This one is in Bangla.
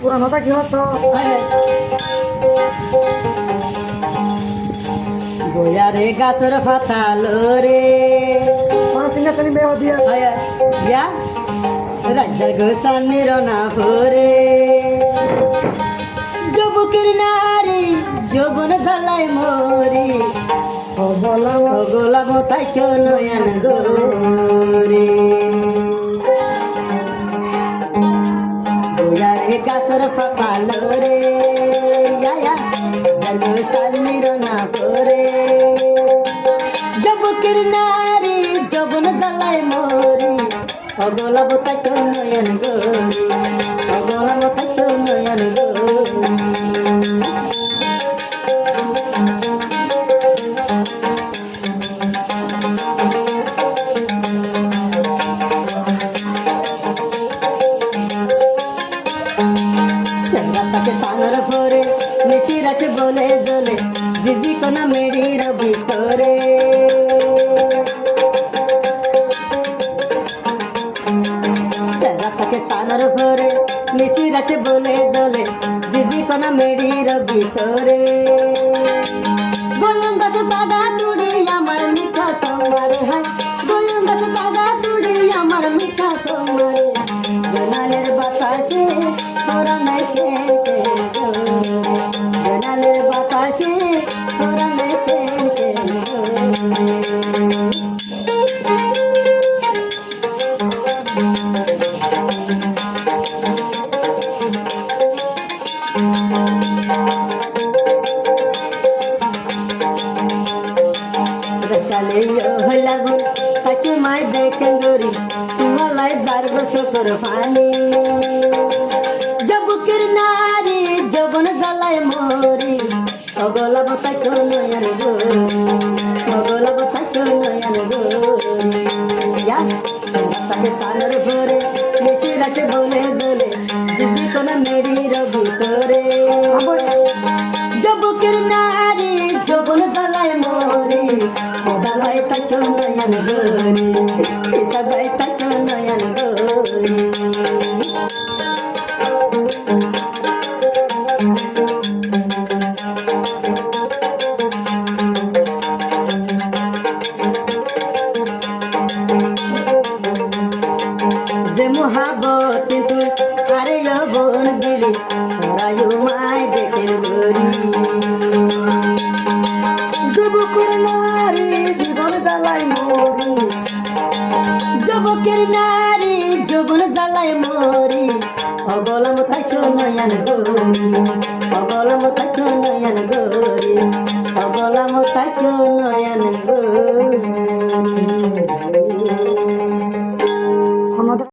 পুরানো থাকি হস বয়ারে গাছের ফাতালো রে সিঙ্গা সানি মেয়ে দিয়া ইয়া রাজার গোসানির না ভরে যুবকের নারী যৌবন জ্বালাই মরি গোলাম তাই কেউ নয়ন গোরে বয়ারে গাছের ফাতালো রে গোসানির না ভরে যুবকের নারী যৌবন জ্বালাই মরি অগলা বোতা কেউ নয়ন গোরি অগলা বোতা কেউ নয়ন গোরি তাকে সানর ভরে মিশি রাখে বলে জলে জিজি কোনা মেডির ভিতরে তাকে সানর ভরে মিশি রাখে বলে জলে জিজি কোনা মেডির ভিতরে গোয়ং গাছ দাগা তুড়ি আমার মিঠা সোমারে হায় গোয়ং গাছ দাগা তুড়ি আমার মিঠা সোমারে গোনালের বাতাসে তোরা নাই খেতে গোনালের বাতাসে তোরা নাই খেতে লাগো তাকে মাই দেখেন গরি তোমালাই যার গোসর পানি যুবকের নারী যৌবন জ্বালায় মরি অগলা বোতা কেউ নয়ন গোরি অগলা বোতা কেউ নয়ন গোরি তাকে সানর ভরে মিশি রাখে বলে জলে জিজি কোনা মেডির ভিতরে যুবকের নারী যৌবন জ্বালায় মরি সবাই তাকে নয়ন গোরি সবাই তাকে নয়ন গোরি যে মোহাবত কিন্তু আরে বোন দিলি রায়ু মাই দেখেন গরি যুবকের নারী জীবন জ্বালাই মরি যুবকের নারী যৌবন জ্বালাই মরি অবলম থাকো নয়ন গোরি অবলম থাকো নয়ন গোরি অবলম থাকো নয়ন গোরি